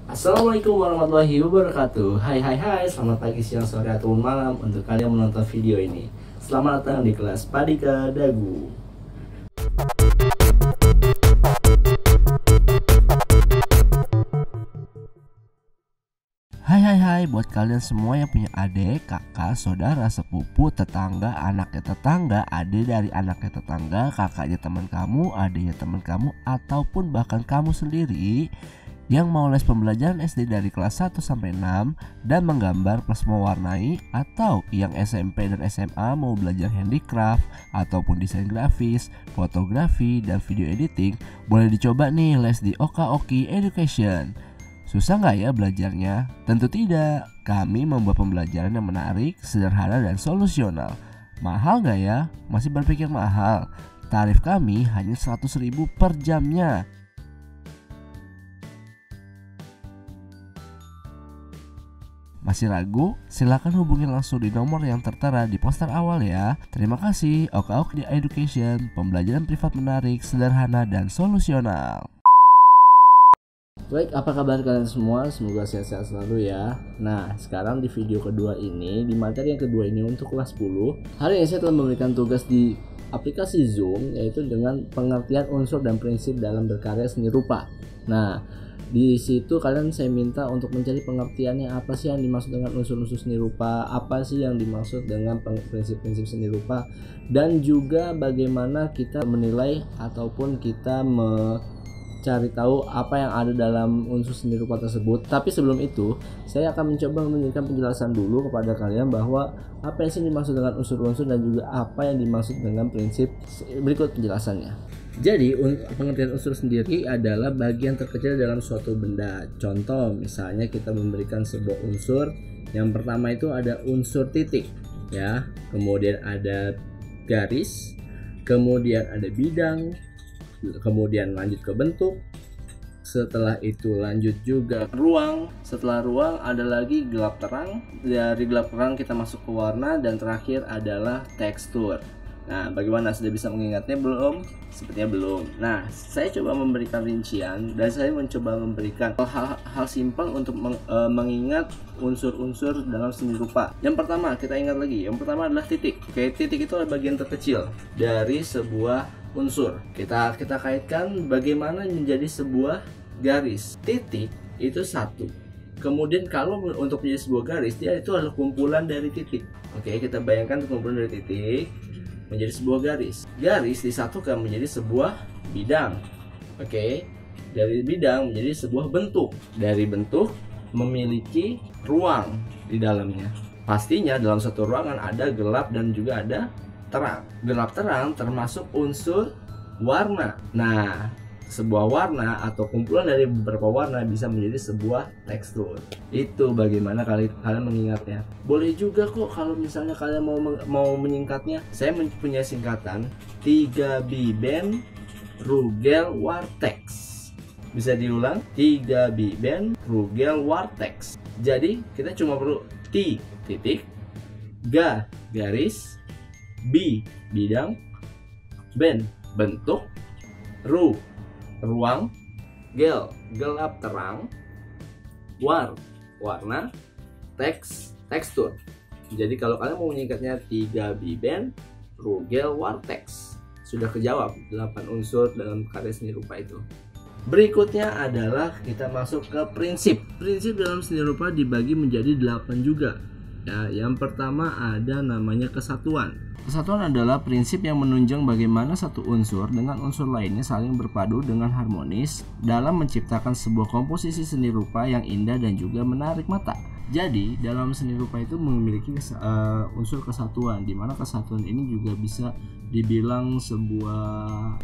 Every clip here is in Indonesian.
Assalamualaikum warahmatullahi wabarakatuh. Hai, selamat pagi, siang, sore, atau malam untuk kalian menonton video ini. Selamat datang di kelas Padika Dagu. Hai buat kalian semua yang punya adik, kakak, saudara, sepupu, tetangga, anaknya tetangga, adik dari anaknya tetangga, kakaknya teman kamu, adiknya teman kamu, ataupun bahkan kamu sendiri yang mau les pembelajaran SD dari kelas 1 sampai 6 dan menggambar plus mewarnai, atau yang SMP dan SMA mau belajar handicraft ataupun desain grafis, fotografi, dan video editing, boleh dicoba nih les di Oka Oki Education. Susah nggak ya belajarnya? Tentu tidak. Kami membuat pembelajaran yang menarik, sederhana, dan solusional. Mahal nggak ya? Masih berpikir mahal? Tarif kami hanya 100.000 per jamnya. Masih ragu? Silakan hubungi langsung di nomor yang tertera di poster awal ya. Terima kasih. Oka Oki Education, pembelajaran privat menarik, sederhana, dan solusional. Baik, apa kabar kalian semua? Semoga sehat-sehat selalu ya. Nah, sekarang di video kedua ini, di materi yang kedua ini untuk kelas 10, hari ini saya telah memberikan tugas di aplikasi Zoom, yaitu dengan pengertian unsur dan prinsip dalam berkarya seni rupa. Nah, di situ kalian saya minta untuk mencari pengertiannya, apa sih yang dimaksud dengan unsur-unsur seni rupa, apa sih yang dimaksud dengan prinsip-prinsip seni rupa, dan juga bagaimana kita menilai ataupun kita cari tahu apa yang ada dalam unsur seni rupa tersebut. Tapi sebelum itu, saya akan mencoba memberikan penjelasan dulu kepada kalian bahwa apa yang dimaksud dengan unsur-unsur dan juga apa yang dimaksud dengan prinsip. Berikut penjelasannya. Jadi, pengertian unsur sendiri adalah bagian terkecil dalam suatu benda. Contoh, misalnya kita memberikan sebuah unsur. Yang pertama itu ada unsur titik, ya. Kemudian ada garis, kemudian ada bidang, kemudian lanjut ke bentuk, setelah itu lanjut juga ruang, setelah ruang ada lagi gelap terang, dari gelap terang kita masuk ke warna, dan terakhir adalah tekstur. Nah, bagaimana, sudah bisa mengingatnya belum? Sepertinya belum. Nah, saya coba memberikan rincian dan saya mencoba memberikan hal simpel untuk mengingat unsur-unsur dalam seni rupa. Yang pertama, kita ingat lagi, yang pertama adalah titik. Oke, titik itu adalah bagian terkecil dari sebuah unsur. Kita kaitkan bagaimana menjadi sebuah garis. Titik itu satu. Kemudian kalau untuk menjadi sebuah garis, dia itu adalah kumpulan dari titik. Oke, kita bayangkan kumpulan dari titik menjadi sebuah garis. Garis disatukan menjadi sebuah bidang. Oke, dari bidang menjadi sebuah bentuk. Dari bentuk memiliki ruang di dalamnya. Pastinya dalam satu ruangan ada gelap dan juga ada terang. Gelap terang termasuk unsur warna. Nah, sebuah warna atau kumpulan dari beberapa warna bisa menjadi sebuah tekstur. Itu bagaimana kalian mengingatnya. Boleh juga kok kalau misalnya kalian mau menyingkatnya. Saya punya singkatan 3B band Rugel Wartex. Bisa diulang, 3B band Rugel Wartex. Jadi kita cuma perlu T titik, G garis, B bidang, band bentuk, ruang, gelap terang, warna, tekstur. Jadi kalau kalian mau menyingkatnya 3B band Rugel Wartex, sudah kejawab 8 unsur dalam karya seni rupa itu. Berikutnya adalah kita masuk ke prinsip. Prinsip dalam seni rupa dibagi menjadi 8 juga. Ya, yang pertama ada namanya kesatuan. Kesatuan adalah prinsip yang menunjang bagaimana satu unsur dengan unsur lainnya saling berpadu dengan harmonis dalam menciptakan sebuah komposisi seni rupa yang indah dan juga menarik mata. Jadi dalam seni rupa itu memiliki unsur kesatuan, di mana kesatuan ini juga bisa dibilang sebuah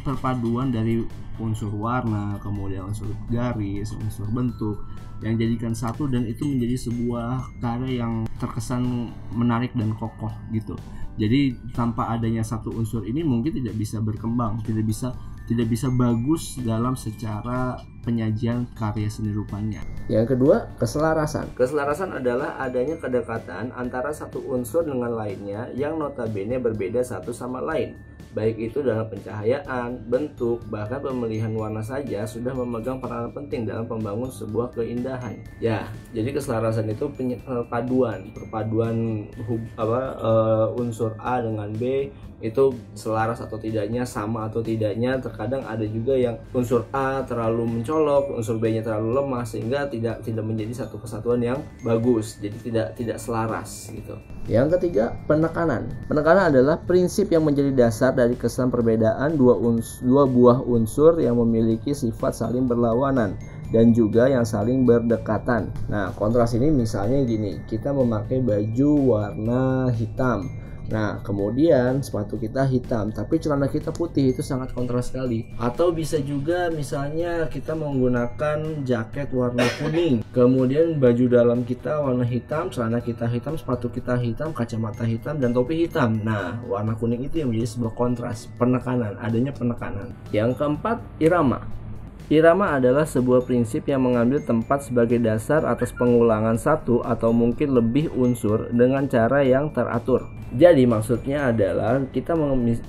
perpaduan dari unsur warna, kemudian unsur garis, unsur bentuk yang jadikan satu, dan itu menjadi sebuah karya yang terkesan menarik dan kokoh gitu. Jadi tanpa adanya satu unsur ini mungkin tidak bisa berkembang, tidak bisa bagus dalam secara penyajian karya seni rupanya. Yang kedua, keselarasan. Keselarasan adalah adanya kedekatan antara satu unsur dengan lainnya yang notabene berbeda satu sama lain. baik itu dalam pencahayaan, bentuk, bahkan pemilihan warna saja sudah memegang peranan penting dalam membangun sebuah keindahan. Ya, jadi keselarasan itu perpaduan unsur A dengan B itu selaras atau tidaknya, sama atau tidaknya. Terkadang ada juga yang unsur A terlalu mencolok, unsur B-nya terlalu lemah, sehingga tidak menjadi satu kesatuan yang bagus. Jadi tidak selaras gitu. Yang ketiga, penekanan. Penekanan adalah prinsip yang menjadi dasar dari kesan perbedaan dua buah unsur yang memiliki sifat saling berlawanan dan juga yang saling berdekatan. Nah, kontras ini misalnya gini, kita memakai baju warna hitam. Nah, kemudian sepatu kita hitam, tapi celana kita putih, itu sangat kontras sekali. Atau bisa juga misalnya kita menggunakan jaket warna kuning, kemudian baju dalam kita warna hitam, celana kita hitam, sepatu kita hitam, kacamata hitam, dan topi hitam. Nah, warna kuning itu yang menjadi sebuah kontras, penekanan, adanya penekanan. Yang keempat, irama. Irama adalah sebuah prinsip yang mengambil tempat sebagai dasar atas pengulangan satu atau mungkin lebih unsur dengan cara yang teratur. Jadi maksudnya adalah kita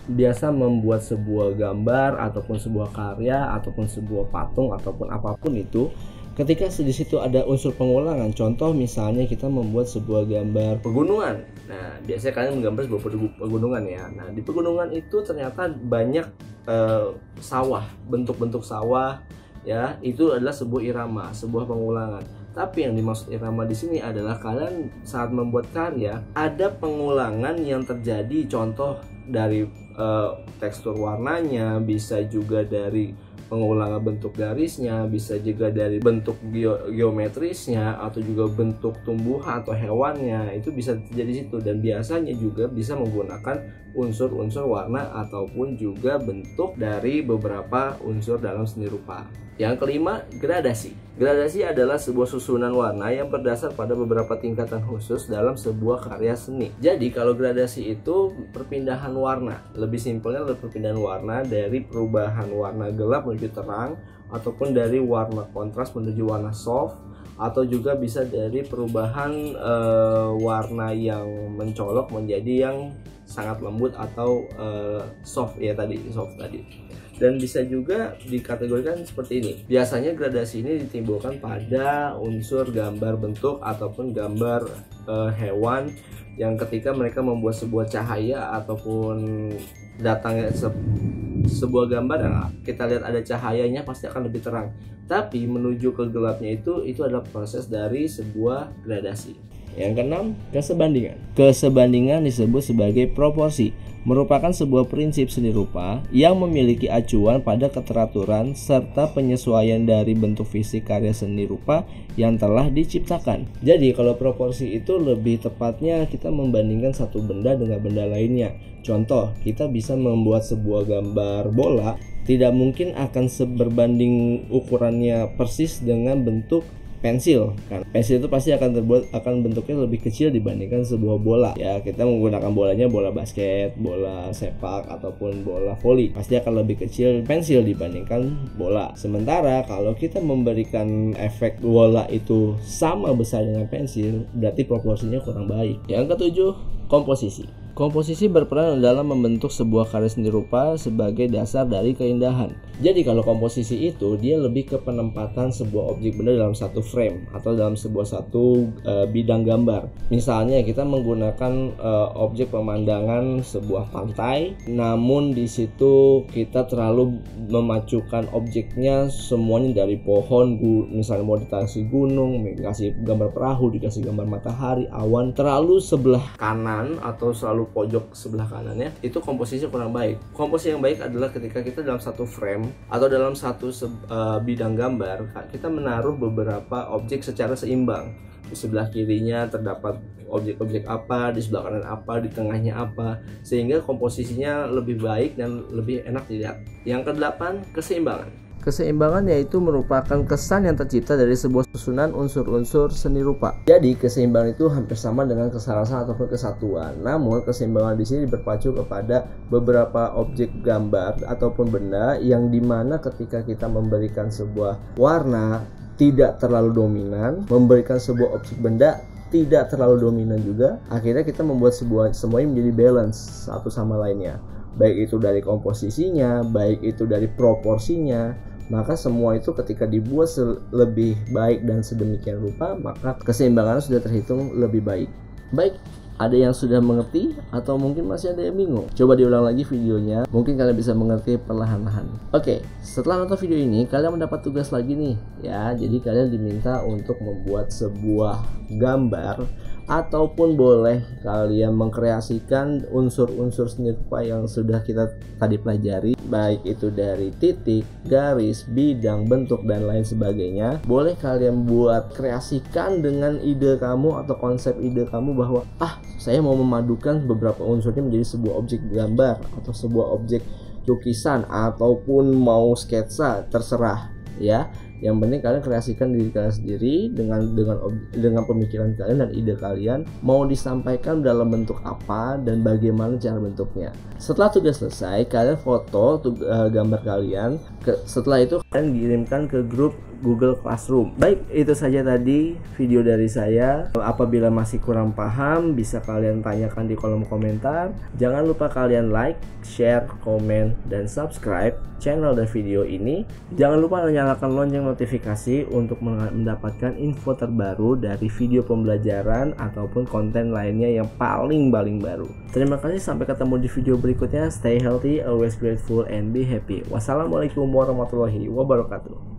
biasa membuat sebuah gambar ataupun sebuah karya ataupun sebuah patung ataupun apapun itu, ketika di situ ada unsur pengulangan. Contoh misalnya kita membuat sebuah gambar pegunungan. Nah, biasanya kalian menggambar sebuah pegunungan ya. Nah, di pegunungan itu ternyata banyak sawah, bentuk-bentuk sawah ya. Itu adalah sebuah irama, sebuah pengulangan. Tapi yang dimaksud irama di sini adalah kalian saat membuat karya ada pengulangan yang terjadi, contoh dari tekstur warnanya, bisa juga dari pengulangan bentuk garisnya, bisa juga dari bentuk geometrisnya, atau juga bentuk tumbuhan atau hewannya, itu bisa terjadi situ. Dan biasanya juga bisa menggunakan unsur-unsur warna ataupun juga bentuk dari beberapa unsur dalam seni rupa. Yang kelima, gradasi. Gradasi adalah sebuah susunan warna yang berdasar pada beberapa tingkatan khusus dalam sebuah karya seni. Jadi kalau gradasi itu perpindahan warna. Lebih simpelnya adalah perpindahan warna dari perubahan warna gelap menuju terang, ataupun dari warna kontras menuju warna soft, atau juga bisa dari perubahan warna yang mencolok menjadi yang sangat lembut atau soft tadi. Dan bisa juga dikategorikan seperti ini. Biasanya gradasi ini ditimbulkan pada unsur gambar bentuk ataupun gambar hewan, yang ketika mereka membuat sebuah cahaya ataupun datangnya sebuah gambar yang kita lihat ada cahayanya, pasti akan lebih terang. Tapi menuju ke gelapnya itu adalah proses dari sebuah gradasi. Yang keenam, kesebandingan. Kesebandingan disebut sebagai proporsi, merupakan sebuah prinsip seni rupa yang memiliki acuan pada keteraturan serta penyesuaian dari bentuk fisik karya seni rupa yang telah diciptakan. Jadi kalau proporsi itu lebih tepatnya kita membandingkan satu benda dengan benda lainnya. Contoh, kita bisa membuat sebuah gambar bola, tidak mungkin akan berbanding ukurannya persis dengan bentuk pensil kan. Pensil itu pasti akan bentuknya lebih kecil dibandingkan sebuah bola. Ya, kita menggunakan bolanya bola basket, bola sepak ataupun bola voli, pasti akan lebih kecil pensil dibandingkan bola. Sementara kalau kita memberikan efek bola itu sama besar dengan pensil, berarti proporsinya kurang baik. Yang ketujuh, komposisi. Komposisi berperan dalam membentuk sebuah karya seni rupa sebagai dasar dari keindahan. Jadi kalau komposisi itu dia lebih ke penempatan sebuah objek benda dalam satu frame atau dalam satu bidang gambar. Misalnya kita menggunakan objek pemandangan sebuah pantai, namun di situ kita terlalu memacukan objeknya semuanya dari pohon, misalnya mau dikasih gunung, dikasih gambar perahu, dikasih gambar matahari, awan, terlalu sebelah kanan atau selalu pojok sebelah kanannya, itu komposisi kurang baik. Komposisi yang baik adalah ketika kita dalam satu frame atau dalam satu bidang gambar, kita menaruh beberapa objek secara seimbang. Di sebelah kirinya terdapat objek-objek apa, di sebelah kanan apa, di tengahnya apa, sehingga komposisinya lebih baik dan lebih enak dilihat. Yang kedelapan, keseimbangan. Keseimbangan yaitu merupakan kesan yang tercipta dari sebuah susunan unsur-unsur seni rupa. Jadi keseimbangan itu hampir sama dengan kesalasan ataupun kesatuan. Namun keseimbangan di sini berpacu kepada beberapa objek gambar ataupun benda yang dimana ketika kita memberikan sebuah warna tidak terlalu dominan, memberikan sebuah objek benda tidak terlalu dominan juga, akhirnya kita membuat semuanya menjadi balance satu sama lainnya. baik itu dari komposisinya, baik itu dari proporsinya, maka semua itu ketika dibuat lebih baik dan sedemikian rupa, maka keseimbangan sudah terhitung lebih baik. Baik, ada yang sudah mengerti atau mungkin masih ada yang bingung? Coba diulang lagi videonya, mungkin kalian bisa mengerti perlahan-lahan. Oke, setelah nonton video ini kalian mendapat tugas lagi nih ya. Jadi kalian diminta untuk membuat sebuah gambar, ataupun boleh kalian mengkreasikan unsur-unsur seni rupa yang sudah kita tadi pelajari, baik itu dari titik, garis, bidang, bentuk, dan lain sebagainya. Boleh kalian buat kreasikan dengan ide kamu atau konsep ide kamu bahwa saya mau memadukan beberapa unsurnya menjadi sebuah objek gambar atau sebuah objek lukisan ataupun mau sketsa, terserah ya. Yang penting kalian kreasikan diri kalian sendiri dengan pemikiran kalian dan ide kalian, mau disampaikan dalam bentuk apa dan bagaimana cara bentuknya. Setelah tugas selesai, kalian foto gambar kalian. Setelah itu kalian kirimkan ke grup Google Classroom. Baik, itu saja tadi video dari saya. Apabila masih kurang paham, bisa kalian tanyakan di kolom komentar. Jangan lupa kalian like, share, komen, dan subscribe channel dan video ini. Jangan lupa nyalakan lonceng notifikasi untuk mendapatkan info terbaru dari video pembelajaran ataupun konten lainnya yang paling baru. Terima kasih, sampai ketemu di video berikutnya. Stay healthy, always grateful, and be happy. Wassalamualaikum warahmatullahi wabarakatuh.